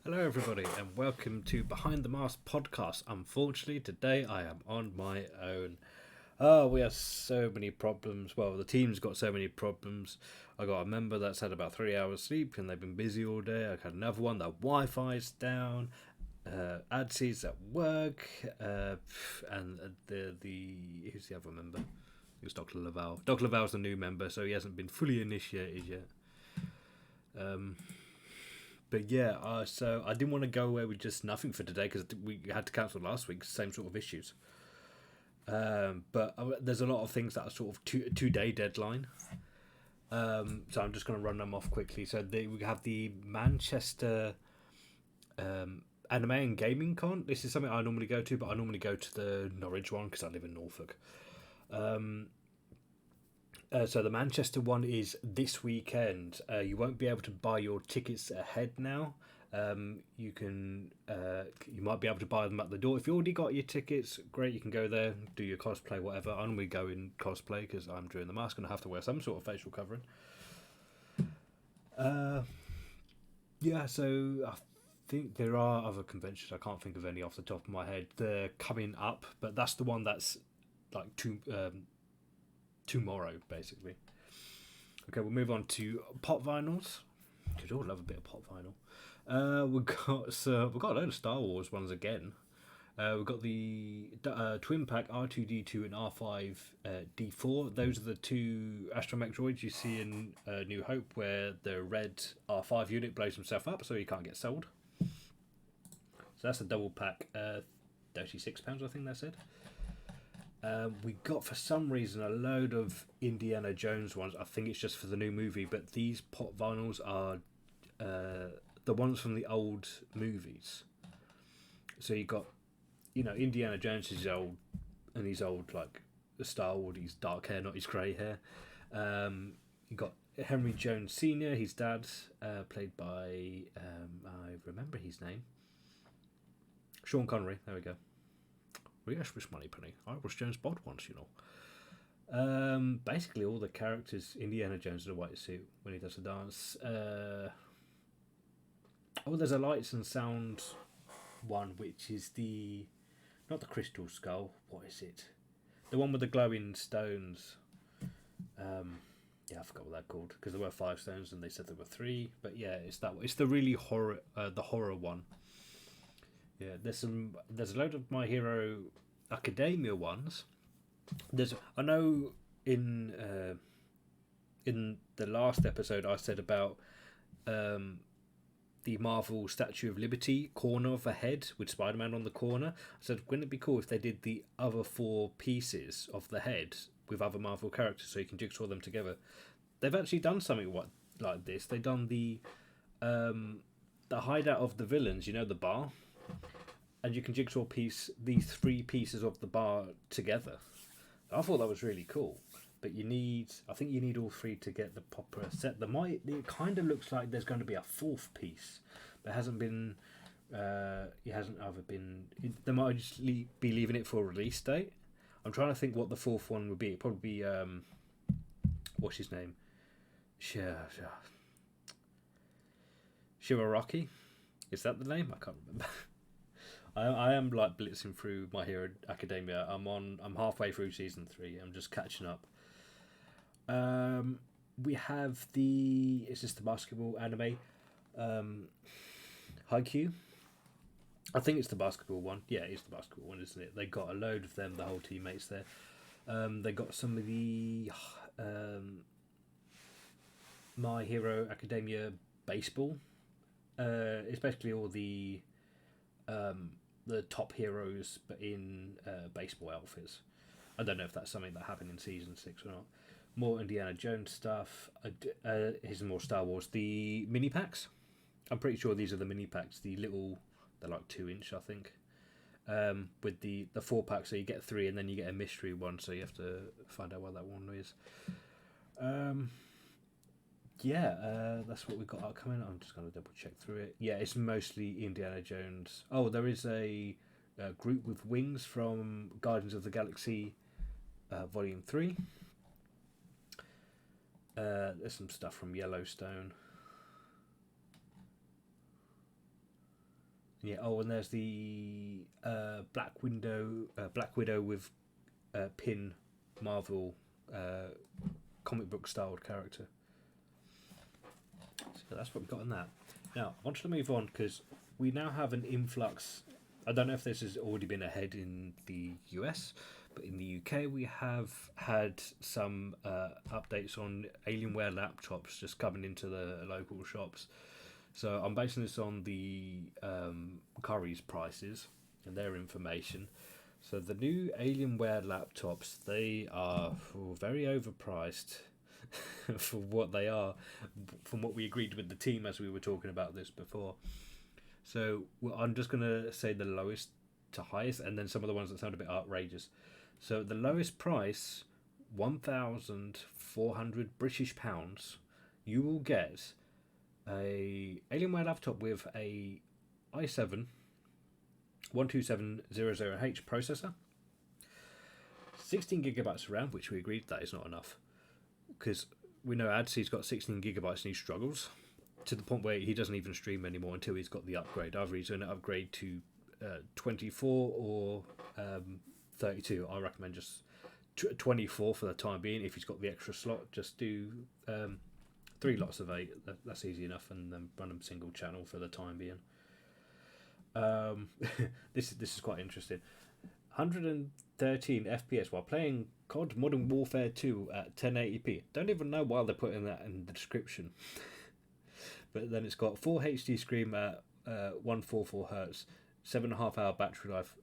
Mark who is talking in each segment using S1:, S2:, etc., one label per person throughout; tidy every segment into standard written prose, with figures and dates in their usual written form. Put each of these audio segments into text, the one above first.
S1: Hello, everybody, and welcome to Behind the Mask podcast. Unfortunately, today I am on my own. Oh, we have so many problems. Well, the team's got so many problems. I got a member that's had about 3 hours sleep and they've been busy all day. I had another one, the Wi-Fi's down. ADSE's at work, and the who's the other member? It was Dr. Laval. Dr. Laval's the new member, so he hasn't been fully initiated yet. But yeah, so I didn't want to go away with just nothing for today because we had to cancel last week. Same sort of issues. But there's a lot of things that are sort of two-day deadline. So I'm just going to run them off quickly. So we have the Manchester Anime and Gaming Con. This is something I normally go to, but I normally go to the Norwich one because I live in Norfolk. So the Manchester one is this weekend. You won't be able to buy your tickets ahead now. You can, you might be able to buy them at the door. If you already got your tickets, great. You can go there, do your cosplay, whatever. I normally go in cosplay because I'm doing the mask and I have to wear some sort of facial covering. Yeah, so I think there are other conventions. I can't think of any off the top of my head. They're coming up, but that's the one that's like tomorrow, basically. Okay, we'll move on to pop vinyls. Because we all love a bit of pop vinyl. We've got a load of Star Wars ones again. We've got the twin pack R2D2 and R5D4. Those are the two astromech droids you see in New Hope, where the red R5 unit blows himself up, so he can't get sold. So that's a double pack, £36, I think they said. We got, for some reason, a load of Indiana Jones ones. I think it's just for the new movie, but these pop vinyls are the ones from the old movies. So you got, Indiana Jones is old, and he's old like Star Wars. He's dark hair, not his grey hair. You got Henry Jones Sr., his dad, played by I remember his name, Sean Connery. There we go. Yes, Miss Moneypenny. I was James Bond once, Basically, all the characters, Indiana Jones in a white suit when he does the dance. There's a lights and sound one, which is not the crystal skull. What is it? The one with the glowing stones. I forgot what they're called because there were 5 stones and they said there were 3. But yeah, it's that one. It's the really horror, the horror one. Yeah, there's a load of My Hero Academia ones. I know in the last episode I said about the Marvel Statue of Liberty corner of a head with Spider-Man on the corner. I said, wouldn't it be cool if they did the other 4 pieces of the head with other Marvel characters so you can jigsaw them together? They've actually done something like this. They've done the hideout of the villains, the bar, and you can jigsaw piece these 3 pieces of the bar together. I thought that was really cool. But I think you need all 3 to get the proper set. It kind of looks like there's going to be a 4th piece, but it hasn't been. It hasn't either been. They might just be leaving it for a release date. I'm trying to think what the 4th one would be. It'd probably be what's his name? Shivaraki. Is that the name? I can't remember. I am like blitzing through My Hero Academia. I'm halfway through season 3. I'm just catching up. We have is this the basketball anime? Haikyuu. I think it's the basketball one. Yeah, it's the basketball one, isn't it? They got a load of them, the whole teammates there. They got some of the My Hero Academia baseball. Especially all the top heroes, but in baseball outfits. I don't know if that's something that happened in season 6 or not. More Indiana Jones stuff. Here's more Star Wars. The mini packs. I'm pretty sure these are the mini packs. The little, they're like 2-inch, I think. With the 4 pack, so you get 3, and then you get a mystery one, so you have to find out what that one is. That's what we've got upcoming. I'm just going to double check through it. Yeah, it's mostly Indiana Jones. Oh, there is a group with wings from Guardians of the Galaxy Volume 3. There's some stuff from Yellowstone. Yeah. Oh, and there's the Black Widow with pin Marvel comic book styled character. So that's what we've got in that. Now, I wanted to move on because we now have an influx. I don't know if this has already been ahead in the US, but in the UK we have had some updates on Alienware laptops just coming into the local shops. So I'm basing this on the Curry's prices and their information. So the new Alienware laptops, they are very overpriced for what they are, from what we agreed with the team as we were talking about this before. So I'm just going to say the lowest to highest, and then some of the ones that sound a bit outrageous. So the lowest price, £1,400 you will get a Alienware laptop with a i7 12700H processor, 16 gigabytes of RAM, which we agreed that is not enough because we know Adsy's got 16 gigabytes and he struggles to the point where he doesn't even stream anymore until he's got the upgrade. Either he's going to upgrade to 24 or 32. I recommend just 24 for the time being. If he's got the extra slot, just do 3 lots of 8. That's easy enough, and then run them single channel for the time being. This is quite interesting. 113 FPS while playing COD Modern Warfare 2 at 1080p. Don't even know why they're putting that in the description. But then it's got 4 HD screen at 144 Hz, 7.5 hour battery life.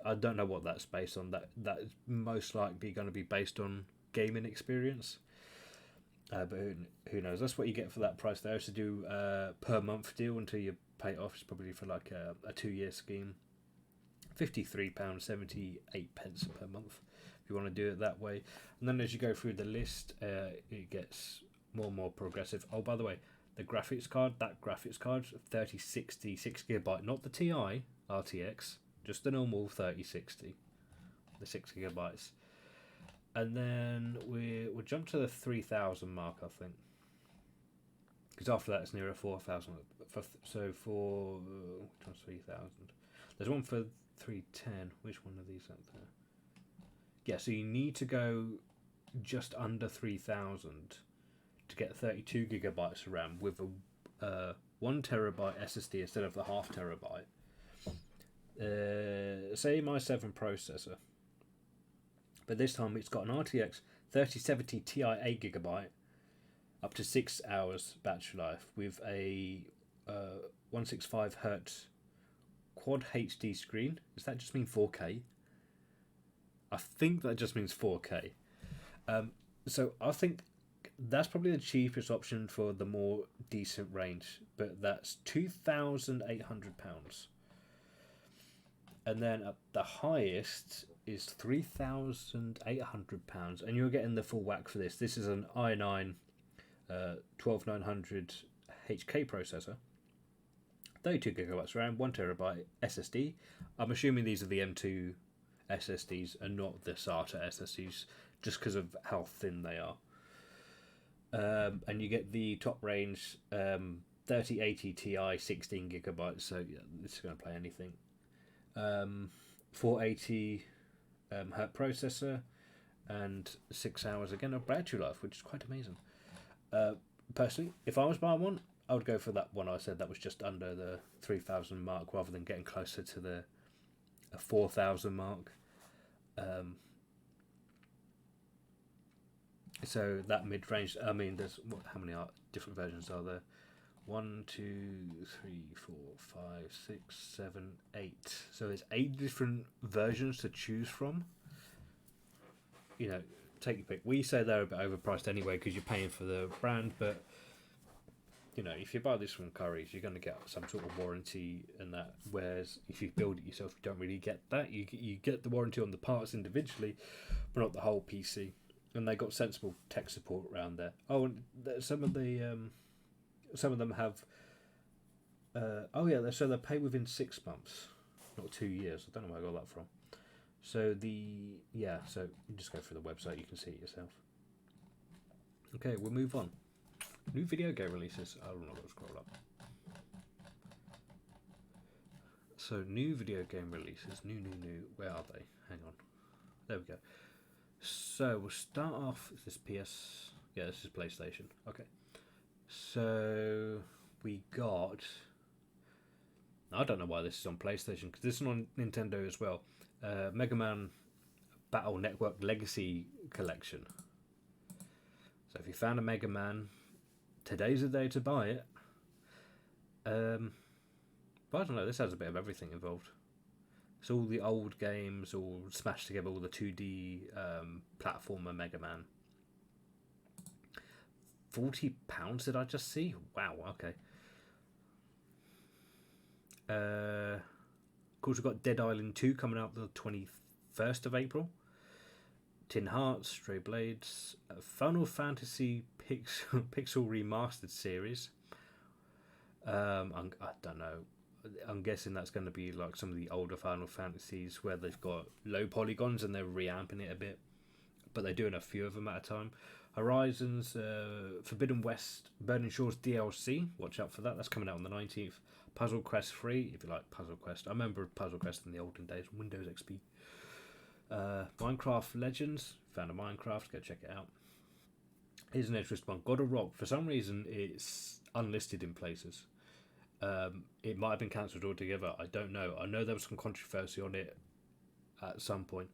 S1: I don't know what that's based on. That is most likely going to be based on gaming experience. But who knows? That's what you get for that price. They also do per month deal until you pay it off. It's probably for like a 2-year scheme. £53.78 per month if you want to do it that way. And then as you go through the list, it gets more and more progressive. Oh, by the way, the graphics card, 3060 6GB, not the TI RTX, just the normal 3060, the 6GB. And then we'll jump to the 3,000 mark, I think, because after that it's nearer 4,000. So for which one's 3,000? There's one for 310. Which one of these out there? Yeah, so you need to go just under 3,000 to get 32 gigabytes of RAM with a 1 terabyte SSD instead of the half terabyte. Same i7 processor, but this time it's got an RTX 3070 Ti 8GB, up to 6 hours battery life with a 165 Hz quad HD screen. Does that just mean 4K? I think that just means 4K. So I think that's probably the cheapest option for the more decent range, but that's £2,800. And then at the highest is £3,800, and you're getting the full whack for this. This is an i9 12900 HK processor, 32 gigabytes RAM, 1 terabyte SSD. I'm assuming these are the M2 SSDs and not the SATA SSDs, just because of how thin they are. And you get the top range 3080 Ti 16 gigabytes, so yeah, this is going to play anything. 480 Hz processor and 6 hours again of battery life, which is quite amazing. Personally, if I was buying one, I would go for that one I said that was just under the 3,000 mark rather than getting closer to the 4,000 mark. So that mid-range, I mean, there's how many different versions are there? 1, 2, 3, 4, 5, 6, 7, 8. So there's 8 different versions to choose from. You know, take your pick. We say they're a bit overpriced anyway because you're paying for the brand, but you know, if you buy this from Curry's, you're going to get some sort of warranty and that. Whereas if you build it yourself, you don't really get that. You get the warranty on the parts individually, but not the whole PC. And they got sensible tech support around there. Oh, and some of them have. So they pay within 6 months, not 2 years. I don't know where I got that from. So so you just go through the website, you can see it yourself. Okay, we'll move on. New video game releases. I'm not going to scroll up. So new video game releases, new. Where are they? Hang on. There we go. So we'll start off. Is this PS? Yeah, this is PlayStation. Okay. So we got. I don't know why this is on PlayStation because this is on Nintendo as well. Mega Man Battle Network Legacy Collection. So if you found a Mega Man, today's the day to buy it. But I don't know. This has a bit of everything involved. It's all the old games all smashed together, all the 2D platformer Mega Man. £40 did I just see? Wow, okay. Of course, we've got Dead Island 2 coming out the 21st of April. Tin Hearts, Stray Blades, Final Fantasy Pixel Remastered series. I don't know. I'm guessing that's going to be like some of the older Final Fantasies where they've got low polygons and they're reamping it a bit, but they're doing a few of them at a time. Horizons, Forbidden West, Burning Shores DLC. Watch out for that. That's coming out on the 19th. Puzzle Quest 3, if you like Puzzle Quest. I remember Puzzle Quest in the olden days, Windows XP. Minecraft Legends. Found a Minecraft. Go check it out. Here's an interesting one. God of Rock. For some reason, it's unlisted in places. It might have been cancelled altogether. I don't know. I know there was some controversy on it at some point,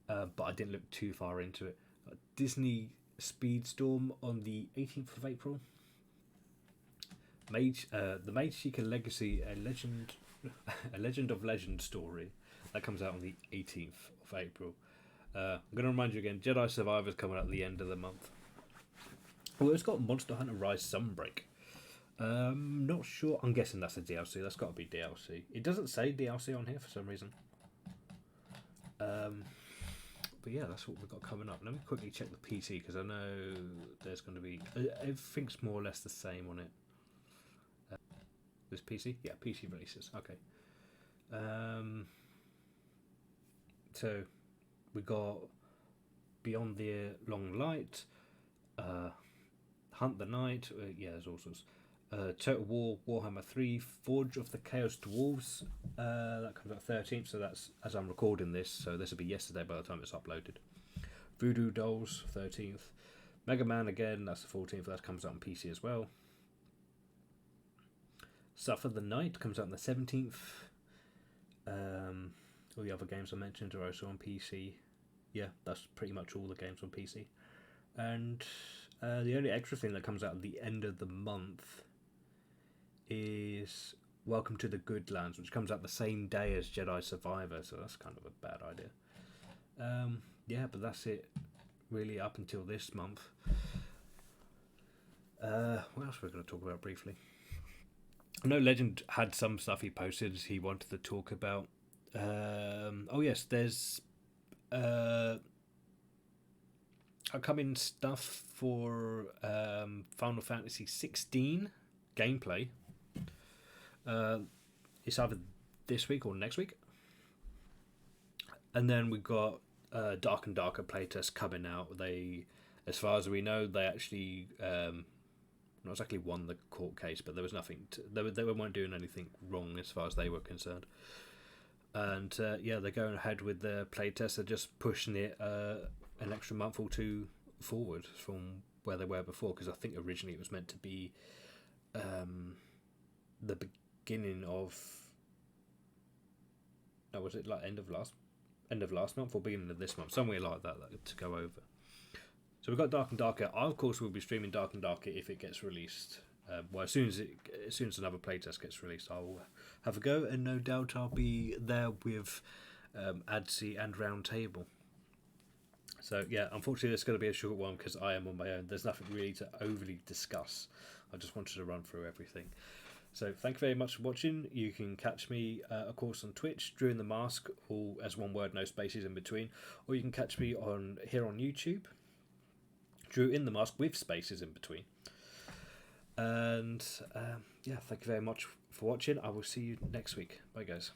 S1: but I didn't look too far into it. Disney Speedstorm on the 18th of April. The Mage Seeker Legacy, a Legend of Legend story that comes out on the 18th of April. I'm going to remind you again, Jedi Survivor's coming out at the end of the month. Well, it's got Monster Hunter Rise Sunbreak. Not sure. I'm guessing that's a DLC. That's got to be DLC. It doesn't say DLC on here for some reason. But yeah, that's what we've got coming up. Let me quickly check the PC because I know there's going to be everything's more or less the same on it. This PC, yeah, PC releases. Okay. So we got Beyond the Long Light, Hunt the Night. Yeah, there's all sorts. Total War, Warhammer 3, Forge of the Chaos Dwarves. That comes out 13th, so that's as I'm recording this, so this will be yesterday by the time it's uploaded. Voodoo Dolls, 13th. Mega Man again, that's the 14th, that comes out on PC as well. Suffer the Night comes out on the 17th. All the other games I mentioned are also on PC. Yeah, that's pretty much all the games on PC. And the only extra thing that comes out at the end of the month is Welcome to the Good Lands, which comes out the same day as Jedi Survivor, so that's kind of a bad idea. Yeah, but that's it really up until this month. What else we're going to talk about briefly? I know Legend had some stuff he posted he wanted to talk about. Oh yes, there's upcoming stuff for Final Fantasy 16 gameplay. It's either this week or next week. And then we've got Dark and Darker playtest coming out. They, as far as we know, they actually not exactly won the court case, but there was nothing. They weren't doing anything wrong as far as they were concerned. And yeah, they're going ahead with the playtest. They're just pushing it an extra month or two forward from where they were before, because I think originally it was meant to be the beginning of. No, was it like end of last month or beginning of this month, somewhere like that to go over. So we've got Dark and Darker. I of course will be streaming Dark and Darker if it gets released. Well, as soon as another playtest gets released, I'll have a go, and no doubt I'll be there with Adsy and Roundtable. So yeah, unfortunately, it's going to be a short one because I am on my own. There's nothing really to overly discuss. I just wanted to run through everything. So thank you very much for watching. You can catch me, of course, on Twitch, Drew in the Mask, all as one word, no spaces in between, or you can catch me here on YouTube, Drew in the Mask with spaces in between. And yeah, thank you very much for watching. I will see you next week. Bye, guys.